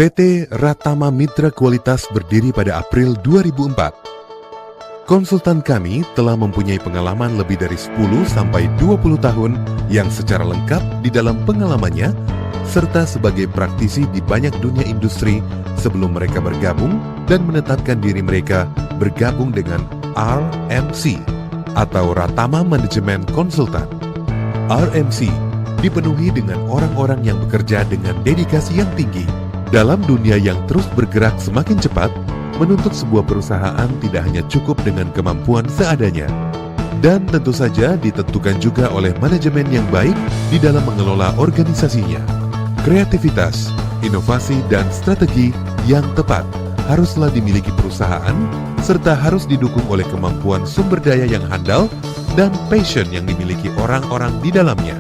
PT Ratama Mitra Kualitas berdiri pada April 2004. Konsultan kami telah mempunyai pengalaman lebih dari 10 sampai 20 tahun yang secara lengkap di dalam pengalamannya serta sebagai praktisi di banyak dunia industri sebelum mereka bergabung dan menetapkan diri mereka bergabung dengan RMC atau Ratama Management Consultant. RMC dipenuhi dengan orang-orang yang bekerja dengan dedikasi yang tinggi. Dalam dunia yang terus bergerak semakin cepat, menuntut sebuah perusahaan tidak hanya cukup dengan kemampuan seadanya. Dan tentu saja ditentukan juga oleh manajemen yang baik di dalam mengelola organisasinya. Kreativitas, inovasi, dan strategi yang tepat haruslah dimiliki perusahaan, serta harus didukung oleh kemampuan sumber daya yang handal dan passion yang dimiliki orang-orang di dalamnya.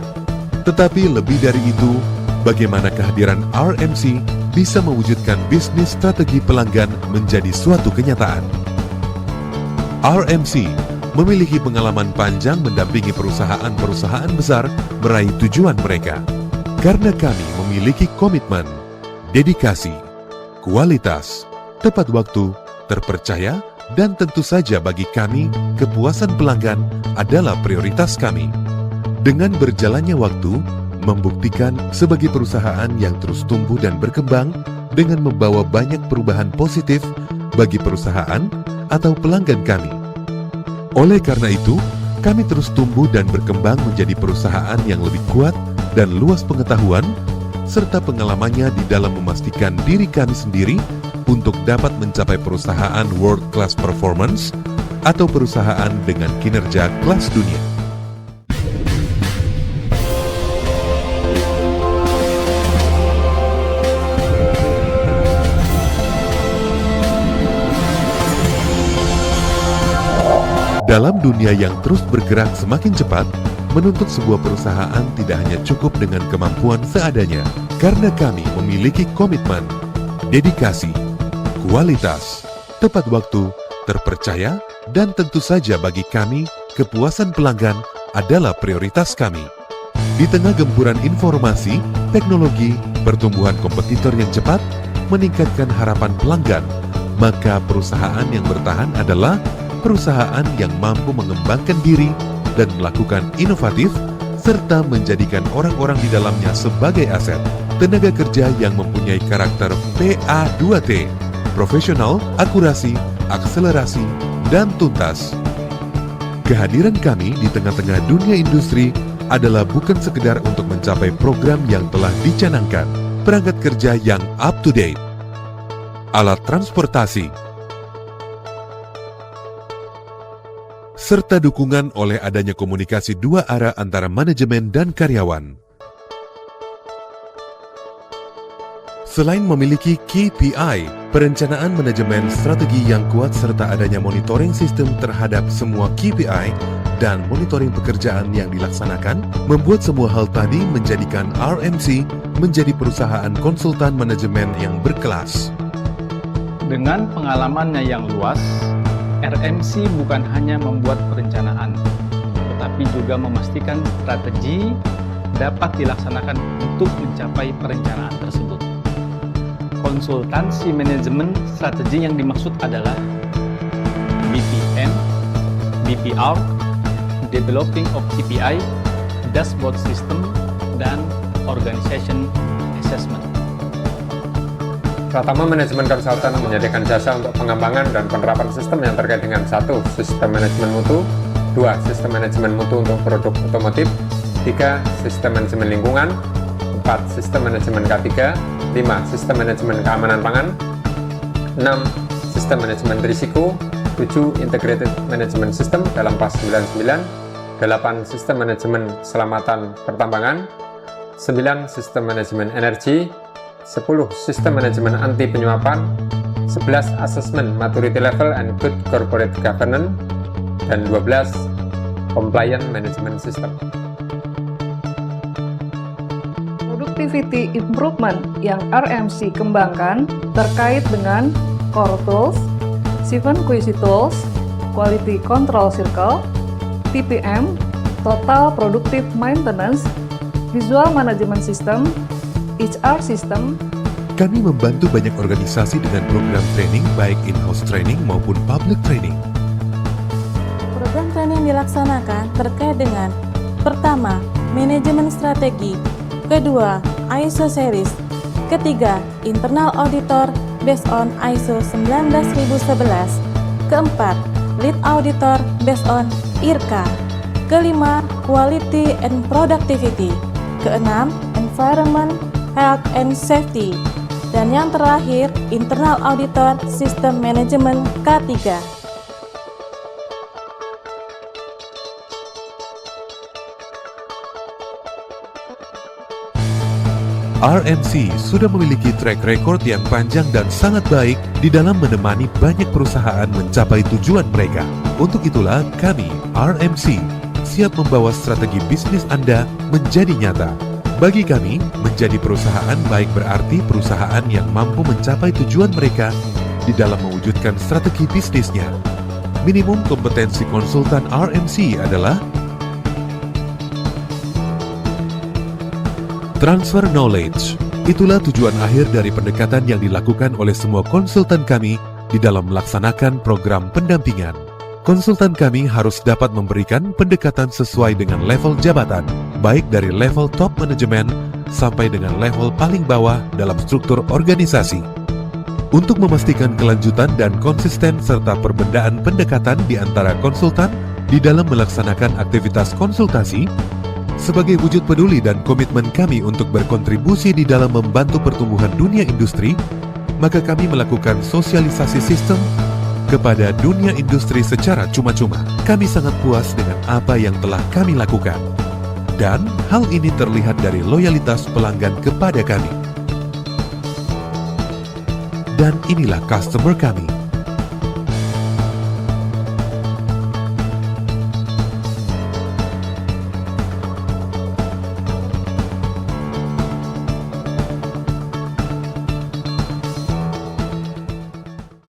Tetapi lebih dari itu, bagaimana kehadiran RMC bisa mewujudkan bisnis strategi pelanggan menjadi suatu kenyataan. RMC memiliki pengalaman panjang mendampingi perusahaan-perusahaan besar meraih tujuan mereka. Karena kami memiliki komitmen, dedikasi, kualitas, tepat waktu, terpercaya, dan tentu saja bagi kami, kepuasan pelanggan adalah prioritas kami. Dengan berjalannya waktu, membuktikan sebagai perusahaan yang terus tumbuh dan berkembang dengan membawa banyak perubahan positif bagi perusahaan atau pelanggan kami. Oleh karena itu, kami terus tumbuh dan berkembang menjadi perusahaan yang lebih kuat dan luas pengetahuan serta pengalamannya di dalam memastikan diri kami sendiri untuk dapat mencapai perusahaan world class performance atau perusahaan dengan kinerja kelas dunia. Dalam dunia yang terus bergerak semakin cepat, menuntut sebuah perusahaan tidak hanya cukup dengan kemampuan seadanya, karena kami memiliki komitmen, dedikasi, kualitas, tepat waktu, terpercaya, dan tentu saja bagi kami, kepuasan pelanggan adalah prioritas kami. Di tengah gempuran informasi, teknologi, pertumbuhan kompetitor yang cepat, meningkatkan harapan pelanggan, maka perusahaan yang bertahan adalah perusahaan yang mampu mengembangkan diri dan melakukan inovatif, serta menjadikan orang-orang di dalamnya sebagai aset. Tenaga kerja yang mempunyai karakter PA2T, profesional, akurasi, akselerasi, dan tuntas. Kehadiran kami di tengah-tengah dunia industri adalah bukan sekedar untuk mencapai program yang telah dicanangkan, perangkat kerja yang up-to-date, alat transportasi, serta dukungan oleh adanya komunikasi dua arah antara manajemen dan karyawan. Selain memiliki KPI, perencanaan manajemen strategi yang kuat serta adanya monitoring sistem terhadap semua KPI dan monitoring pekerjaan yang dilaksanakan, membuat semua hal tadi menjadikan RMC menjadi perusahaan konsultan manajemen yang berkelas. Dengan pengalamannya yang luas, RMC bukan hanya membuat perencanaan, tetapi juga memastikan strategi dapat dilaksanakan untuk mencapai perencanaan tersebut. Konsultansi manajemen strategi yang dimaksud adalah BPM, BPR, Developing of KPI, Dashboard System, dan Organization Assessment. Ratama Management Consultant menyediakan jasa untuk pengembangan dan penerapan sistem yang terkait dengan 1. Sistem manajemen mutu, 2. Sistem manajemen mutu untuk produk otomotif, 3. Sistem manajemen lingkungan, 4. Sistem manajemen K3, 5. Sistem manajemen keamanan pangan, 6. Sistem manajemen risiko, 7. Integrated Management System dalam PAS 99, 8. Sistem manajemen keselamatan pertambangan, 9. Sistem manajemen energi, 10. Sistem manajemen anti penyuapan, 11. Assessment maturity level and good corporate governance, dan 12. Compliant management system. Productivity improvement yang RMC kembangkan terkait dengan Core Tools, 7 QC Tools, Quality Control Circle, TPM, Total Productive Maintenance, Visual Management System, HR System. Kami membantu banyak organisasi dengan program training baik in-house training maupun public training. Program training dilaksanakan terkait dengan pertama, manajemen strategi, kedua, ISO series, ketiga, internal auditor based on ISO 19011, keempat, lead auditor based on IRCA, kelima, quality and productivity, keenam, environment, health and safety, dan yang terakhir, internal auditor system management K3. RMC sudah memiliki track record yang panjang dan sangat baik di dalam menemani banyak perusahaan mencapai tujuan mereka. Untuk itulah kami, RMC, siap membawa strategi bisnis Anda menjadi nyata. Bagi kami, menjadi perusahaan baik berarti perusahaan yang mampu mencapai tujuan mereka di dalam mewujudkan strategi bisnisnya. Minimum kompetensi konsultan RMC adalah transfer knowledge. Itulah tujuan akhir dari pendekatan yang dilakukan oleh semua konsultan kami di dalam melaksanakan program pendampingan. Konsultan kami harus dapat memberikan pendekatan sesuai dengan level jabatan, baik dari level top manajemen sampai dengan level paling bawah dalam struktur organisasi. Untuk memastikan kelanjutan dan konsisten serta perbedaan pendekatan di antara konsultan di dalam melaksanakan aktivitas konsultasi, sebagai wujud peduli dan komitmen kami untuk berkontribusi di dalam membantu pertumbuhan dunia industri, maka kami melakukan sosialisasi sistem kepada dunia industri secara cuma-cuma. Kami sangat puas dengan apa yang telah kami lakukan. Dan hal ini terlihat dari loyalitas pelanggan kepada kami. Dan inilah customer kami.